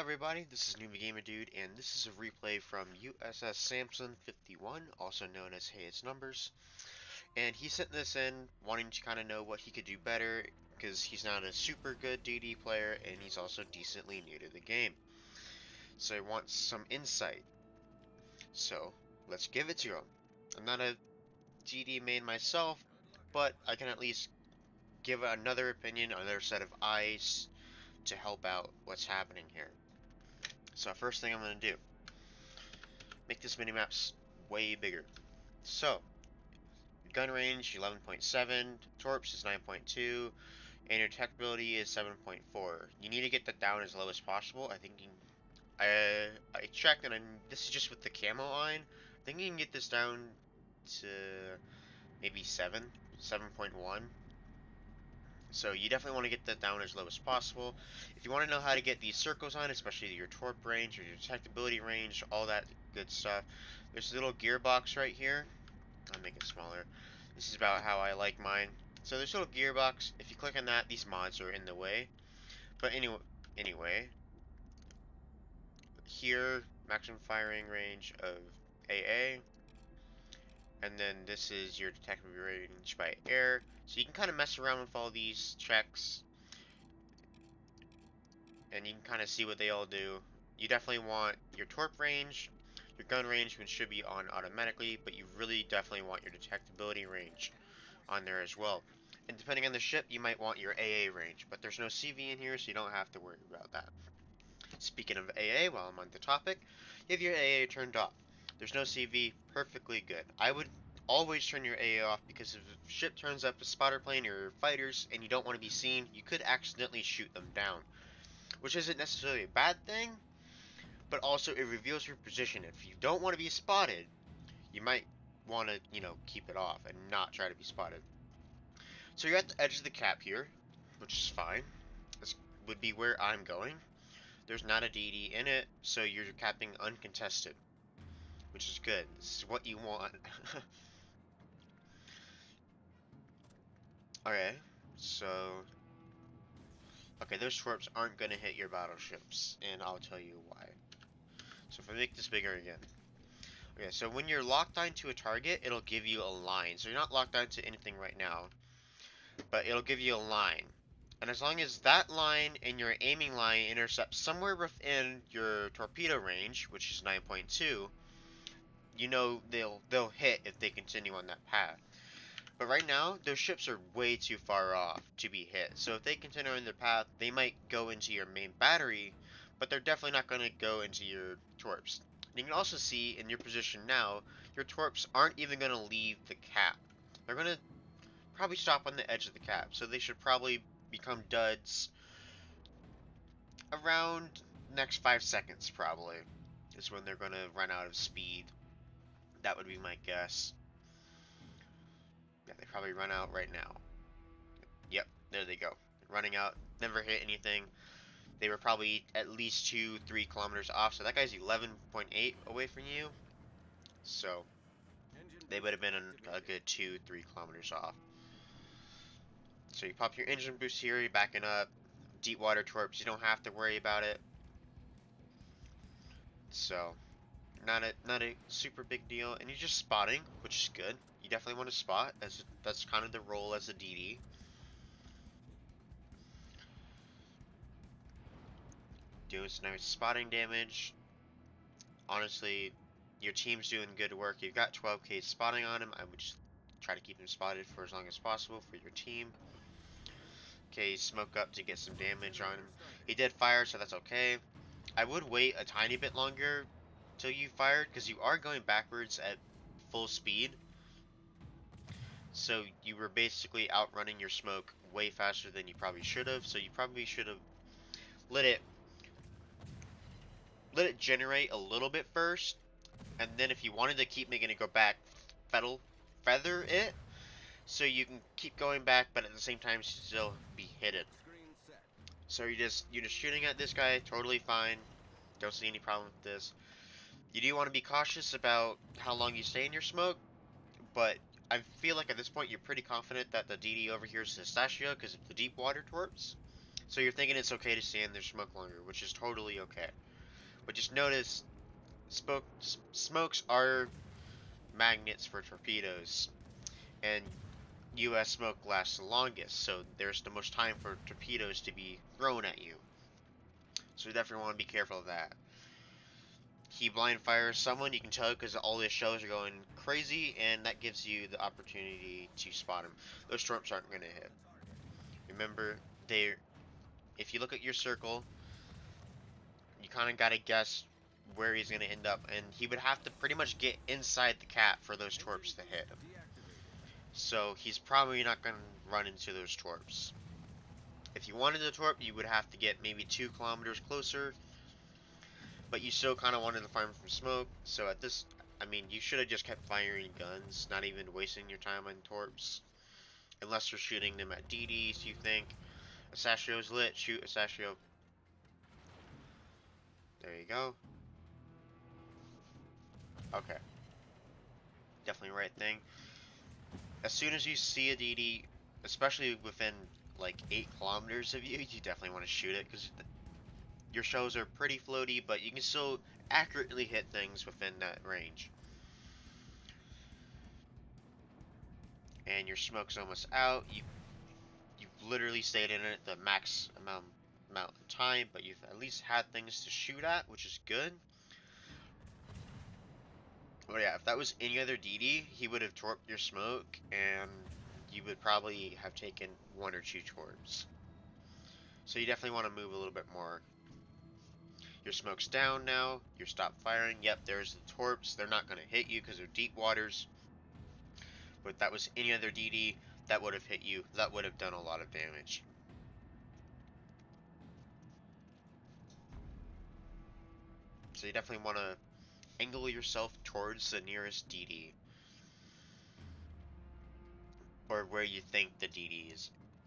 everybody, this is NoobyGamerDude, and this is a replay from USS Samson 51, also known as Hey It's Numbers. And he sent this in wanting to kind of know what he could do better, because he's not a super good DD player, and he's also decently new to the game. So he wants some insight. So, let's give it to him. I'm not a DD main myself, but I can at least give another opinion, another set of eyes to help out what's happening here. So first thing I'm going to do, make this minimap way bigger. So, gun range 11.7, torps is 9.2, and your tech ability is 7.4. You need to get that down as low as possible. I checked, and this is just with the camo line. I think you can get this down to maybe 7.1. So you definitely want to get that down as low as possible. If you want to know how to get these circles on, especially your torp range or your detectability range, all that good stuff, there's a little gearbox right here. I'll make it smaller. This is about how I like mine. So there's a little gearbox. If you click on that, these mods are in the way. But anyway, here, maximum firing range of AA. And then this is your detectability range by air. So you can kind of mess around with all these checks, and you can kind of see what they all do. You definitely want your torp range, your gun range, which should be on automatically, but you really definitely want your detectability range on there as well. And depending on the ship, you might want your AA range, but there's no CV in here, so you don't have to worry about that. Speaking of AA, while I'm on the topic, you have your AA turned off. There's no CV, perfectly good. I would always turn your AA off, because if a ship turns up a spotter plane or fighters and you don't want to be seen, you could accidentally shoot them down, which isn't necessarily a bad thing, but also it reveals your position. If you don't want to be spotted, you might want to, keep it off and not try to be spotted. So you're at the edge of the cap here, which is fine. This would be where I'm going. There's not a DD in it, so you're capping uncontested, which is good. This is what you want. Okay, so... Okay, those torps aren't going to hit your battleships, and I'll tell you why. So if I make this bigger again. Okay, so when you're locked onto a target, it'll give you a line. So you're not locked onto anything right now, but it'll give you a line. And as long as that line and your aiming line intercept somewhere within your torpedo range, which is 9.2, you know they'll hit if they continue on that path. But right now, those ships are way too far off to be hit. So if they continue on their path, they might go into your main battery, but they're definitely not going to go into your torps. And you can also see in your position now, your torps aren't even going to leave the cap. They're going to probably stop on the edge of the cap. So they should probably become duds around next 5 seconds, probably, is when they're going to run out of speed. That would be my guess. Yeah, they probably run out right now. Yep, there they go. Running out, never hit anything. They were probably at least 2-3 kilometers off, so that guy's 11.8 away from you. So they would have been a good 2-3 kilometers off. So you pop your engine boost here, you're backing up. Deep water torps, you don't have to worry about it. So not a super big deal, and you're just spotting, which is good. You definitely want to spot, that's kind of the role as a DD. Doing some nice spotting damage. Honestly, your team's doing good work. You've got 12k spotting on him. I would just try to keep him spotted for as long as possible for your team. Okay, smoke up to get some damage on him. He did fire, so that's okay. I would wait a tiny bit longer till you fired, because you are going backwards at full speed. So you were basically outrunning your smoke way faster than you probably should have. So you probably should have let it generate a little bit first, and then if you wanted to keep making it go back, feather it, so you can keep going back, but at the same time still be hidden. So you're just shooting at this guy, totally fine. Don't see any problem with this. You do want to be cautious about how long you stay in your smoke, but I feel like at this point you're pretty confident that the DD over here is Pistachio because of the deep water torps. So you're thinking it's okay to stay in their smoke longer, which is totally okay. But just notice, smokes are magnets for torpedoes, and U.S. smoke lasts the longest, so there's the most time for torpedoes to be thrown at you. So you definitely want to be careful of that. He blind fires someone, you can tell because all his shells are going crazy, and that gives you the opportunity to spot him. Those torps aren't going to hit. Remember, if you look at your circle, you kind of got to guess where he's going to end up, and he would have to pretty much get inside the cap for those torps to hit him. So he's probably not going to run into those torps. If you wanted the torp, you would have to get maybe 2 kilometers closer, but you still kind of wanted to fire him from smoke. So at this, I mean, you should have just kept firing guns, not even wasting your time on torps. Unless you're shooting them at DDs, you think. Asashio's lit, shoot Asashio. There you go. Okay. Definitely right thing. As soon as you see a DD, especially within like 8 kilometers of you, you definitely want to shoot it, because your shells are pretty floaty, but you can still accurately hit things within that range. And your smoke's almost out. You've literally stayed in it the max amount of time, but you've at least had things to shoot at, which is good. But yeah, if that was any other DD, he would have torped your smoke, and you would probably have taken 1 or 2 torps. So you definitely want to move a little bit more. Your smoke's down now. You're stopped firing. Yep, there's the torps. They're not going to hit you because they're deep waters. But if that was any other DD, that would have hit you. That would have done a lot of damage. So you definitely want to angle yourself towards the nearest DD. Or where you think the DD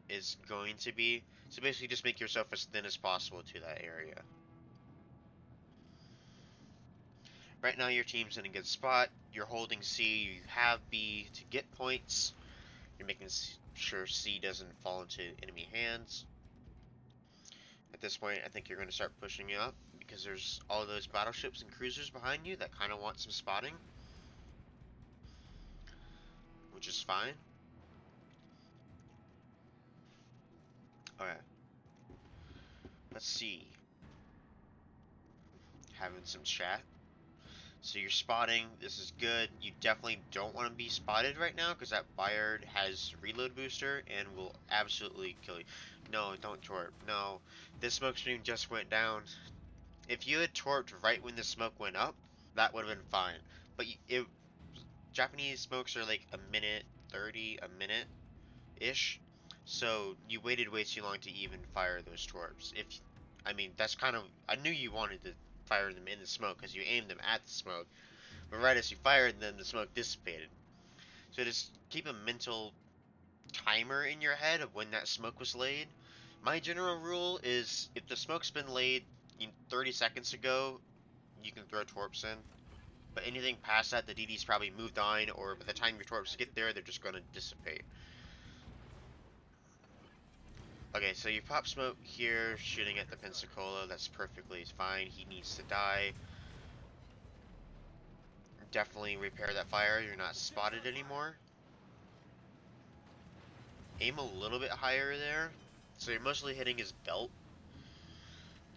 is going to be. So basically just make yourself as thin as possible to that area. Right now your team's in a good spot. You're holding C, you have B to get points. You're making sure C doesn't fall into enemy hands. At this point, I think you're going to start pushing up, because there's all those battleships and cruisers behind you that kind of want some spotting. Which is fine. Alright. Let's see. Having some chat. So you're spotting, this is good. You definitely don't want to be spotted right now, because that Bayard has reload booster and will absolutely kill you. No, don't torp. No, this smoke stream just went down. If you had torped right when the smoke went up, that would have been fine. But Japanese smokes are like a minute 30, a minute-ish. So you waited way too long to even fire those torps. I mean, that's kind of, I knew you wanted to fire them in the smoke because you aimed them at the smoke. But right as you fired them, the smoke dissipated. So just keep a mental timer in your head of when that smoke was laid. My general rule is if the smoke's been laid 30 seconds ago, you can throw torps in. But anything past that, the DD's probably moved on, or by the time your torps get there, they're just going to dissipate. Okay, so you pop smoke here, shooting at the Pensacola. That's perfectly fine. He needs to die. Definitely repair that fire. You're not spotted anymore. Aim a little bit higher there. So you're mostly hitting his belt.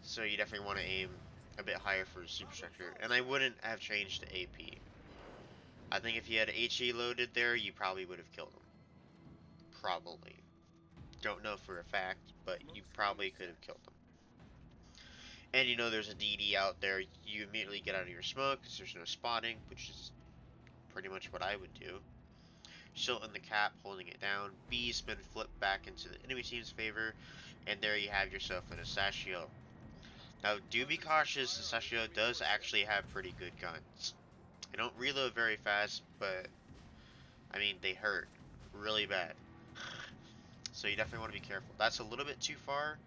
So you definitely want to aim a bit higher for superstructure. And I wouldn't have changed to AP. I think if you had HE loaded there, you probably would have killed him. Probably. Don't know for a fact, but you probably could have killed him. And you know there's a DD out there, you immediately get out of your smoke because there's no spotting, which is pretty much what I would do. Still in the cap, holding it down. B's been flipped back into the enemy team's favor, and there you have yourself an Asashio. Now, do be cautious, Asashio does actually have pretty good guns. They don't reload very fast, but, I mean, they hurt really bad. So you definitely want to be careful. That's a little bit too far.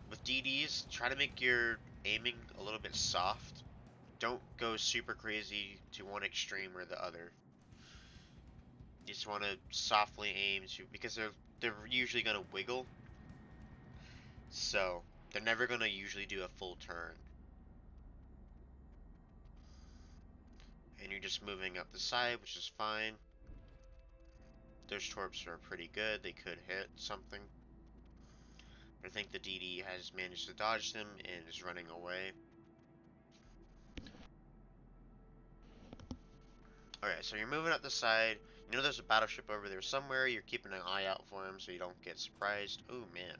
With DDs, try to make your aiming a little bit soft. Don't go super crazy to one extreme or the other. You just want to softly aim to, because they're usually gonna wiggle, so they're never gonna usually do a full turn. And you're just moving up the side, which is fine. Those torps are pretty good. They could hit something. I think the DD has managed to dodge them and is running away. Alright, so you're moving up the side. You know there's a battleship over there somewhere. You're keeping an eye out for him so you don't get surprised. Oh, man.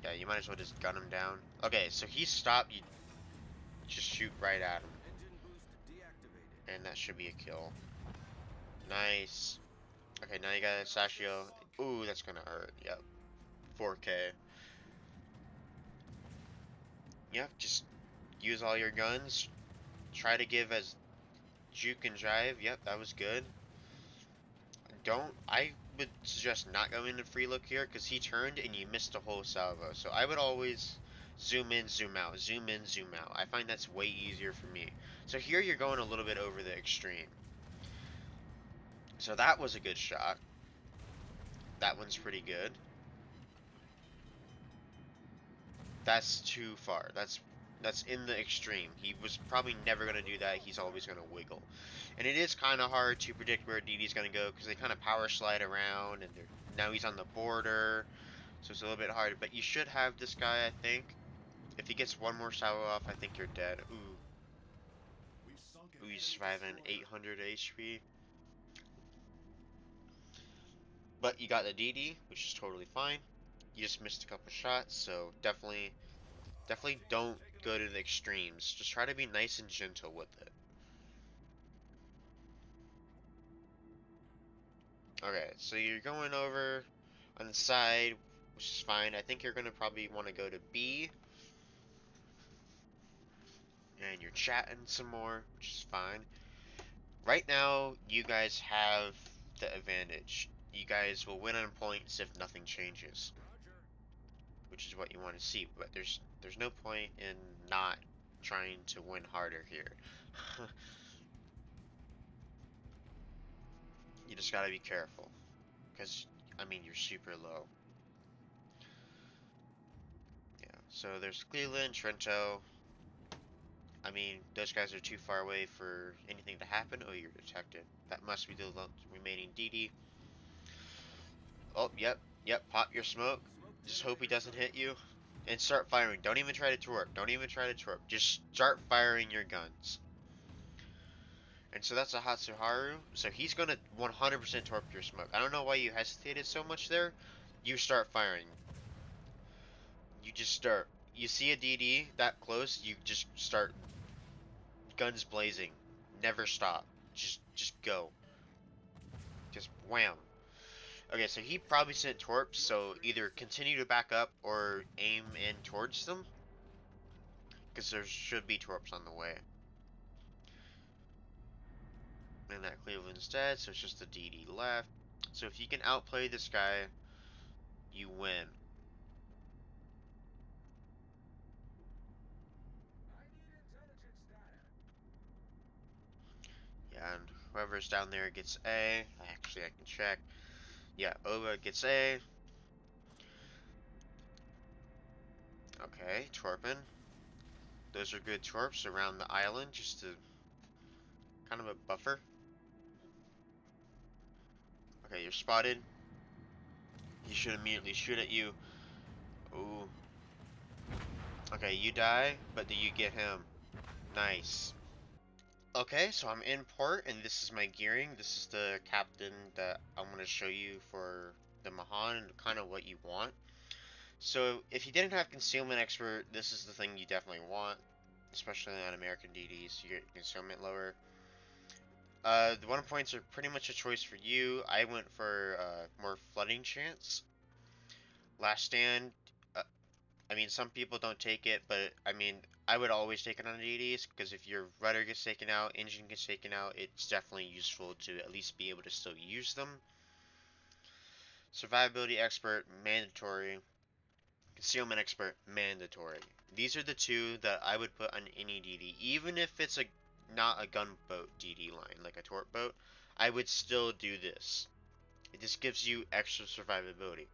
Yeah, you might as well just gun him down. Okay, so he stopped. You just shoot right at him. And that should be a kill. Nice. Okay, now you got a Sashio. Ooh, that's gonna hurt. Yep. 4K. Yep, just use all your guns. Try to give as juke and drive. Yep, that was good. I would suggest not going to free look here because he turned and you missed a whole salvo. So I would always zoom in, zoom out, zoom in, zoom out. I find that's way easier for me. So here you're going a little bit over the extreme. So that was a good shot. That one's pretty good. That's too far. That's in the extreme. He was probably never going to do that. He's always going to wiggle. And it is kind of hard to predict where DD's going to go because they kind of power slide around and now he's on the border. So it's a little bit hard, but you should have this guy, I think. If he gets one more salvo off, I think you're dead. Ooh. Ooh, he's surviving 800 HP. But you got the DD, which is totally fine. You just missed a couple shots, so definitely don't go to the extremes. Just try to be nice and gentle with it. Okay, so you're going over on the side, which is fine. I think you're going to probably want to go to B. And you're chatting some more, which is fine. Right now, you guys have the advantage. You guys will win on points if nothing changes, which is what you want to see. But there's no point in not trying to win harder here. You just gotta be careful, because I mean you're super low. Yeah. So there's Cleveland, Trento. I mean those guys are too far away for anything to happen. Oh, you're detected. That must be the remaining DD. Oh, yep, yep, pop your smoke. Just hope he doesn't hit you. And start firing. Don't even try to twerp. Don't even try to twerp. Just start firing your guns. And so that's a Hatsuharu. So he's gonna 100% torp your smoke. I don't know why you hesitated so much there. You start firing. You just start. You see a DD that close, you just start guns blazing. Never stop. Just go. Just wham. Okay, so he probably sent torps, so either continue to back up or aim in towards them. Because there should be torps on the way. And that Cleveland's dead, so it's just the DD left. So if you can outplay this guy, you win. Yeah, and whoever's down there gets A. Actually, I can check. Yeah, Oba gets A. Okay, Torpin. Those are good torps around the island, just to kind of a buffer. Okay, you're spotted. He should immediately shoot at you. Ooh. Okay, you die, but do you get him? Nice. Okay, so I'm in port, and this is my gearing. This is the captain that I'm going to show you for the Mahan, and kind of what you want. So, if you didn't have Concealment Expert, this is the thing you definitely want, especially on American DDs. You get Concealment lower. The 1 points are pretty much a choice for you. I went for more flooding chance. Last Stand, uh, I mean, some people don't take it, but I mean, I would always take it on DDs because if your rudder gets taken out, engine gets taken out, it's definitely useful to at least be able to still use them. Survivability Expert, mandatory. Concealment Expert, mandatory. These are the two that I would put on any DD, even if it's not a gunboat DD line, like a torp boat. I would still do this. It just gives you extra survivability.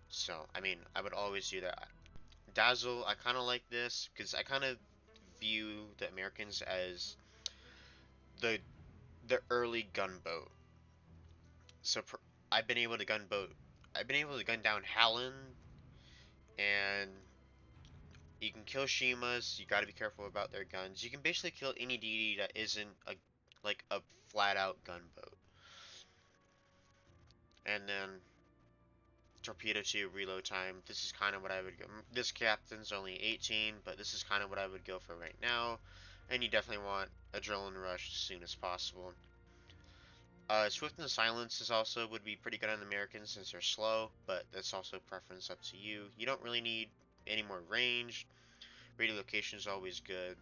So, I mean, I would always do that. Dazzle, I kind of like this because I kind of view the Americans as the the early gunboat. So I've been able to gunboat. I've been able to gun down Hallen, and you can kill Shimas. You got to be careful about their guns. You can basically kill any DD that isn't a flat out gunboat. And then torpedo 2 reload time. This is kind of what I would go. This captain's only 18, but this is kind of what I would go for right now. And you definitely want adrenaline rush as soon as possible. Swift and Silence is also would be pretty good on the Americans since they're slow, but that's also preference up to you. You don't really need any more range. Radio location is always good,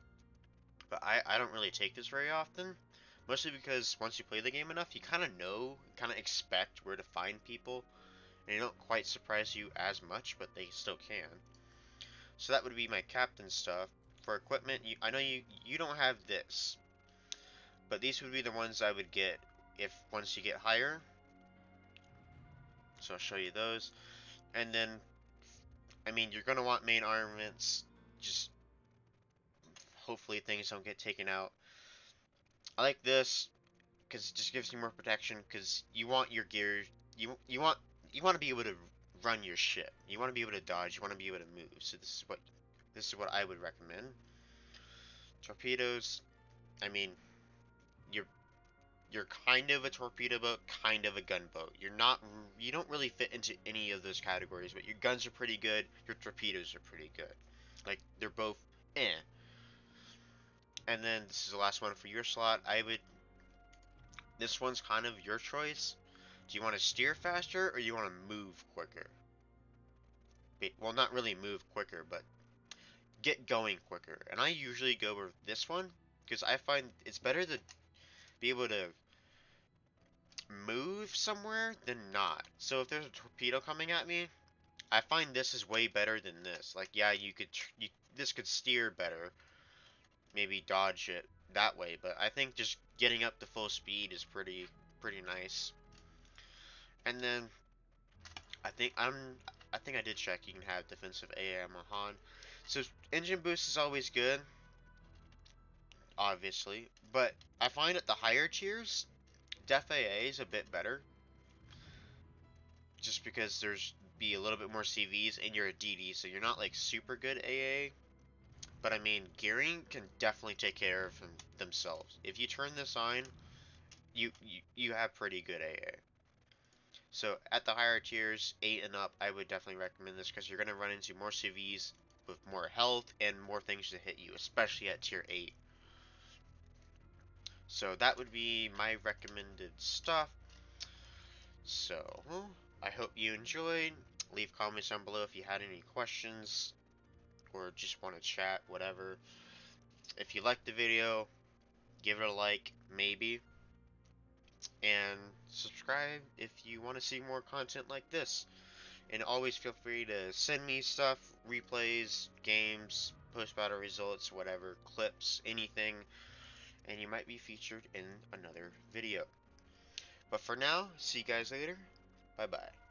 but I don't really take this very often. Mostly because once you play the game enough, you kind of know, kind of expect where to find people, and they don't quite surprise you as much, but they still can. So that would be my captain stuff. For equipment, I know you don't have this, but these would be the ones I would get if once you get higher. So I'll show you those. And then, I mean, you're gonna want main armaments. Just hopefully things don't get taken out. I like this because it just gives you more protection. Because you want your gear, you want to be able to run your ship. You want to be able to dodge. You want to be able to move. So this is what I would recommend. Torpedoes. I mean, you're you're kind of a torpedo boat, kind of a gunboat. You don't really fit into any of those categories, but your guns are pretty good, your torpedoes are pretty good. Like, they're both eh. And then this is the last one for your slot. This one's kind of your choice. Do you want to steer faster or do you want to move quicker? Well, not really move quicker, but get going quicker. And I usually go with this one because I find it's better to be able to move somewhere than not. So if there's a torpedo coming at me, I find this is way better than this. Like, yeah, this could steer better, maybe dodge it that way, but I think just getting up to full speed is pretty nice. And then I think I did check. You can have defensive AA Mahan. So engine boost is always good, obviously, but I find at the higher tiers, Def AA is a bit better, just because there's be a little bit more CVs and you're a DD, so you're not like super good AA. But I mean, gearing can definitely take care of themselves. If you turn this on, you have pretty good AA. So at the higher tiers, 8 and up, I would definitely recommend this because you're going to run into more CVs with more health and more things to hit you, especially at tier 8. So that would be my recommended stuff. So, I hope you enjoyed. Leave comments down below if you had any questions or just want to chat, whatever. If you liked the video, give it a like, maybe. And subscribe if you want to see more content like this. And always feel free to send me stuff, replays, games, post-battle results, whatever, clips, anything, and you might be featured in another video. But for now, see you guys later. Bye-bye.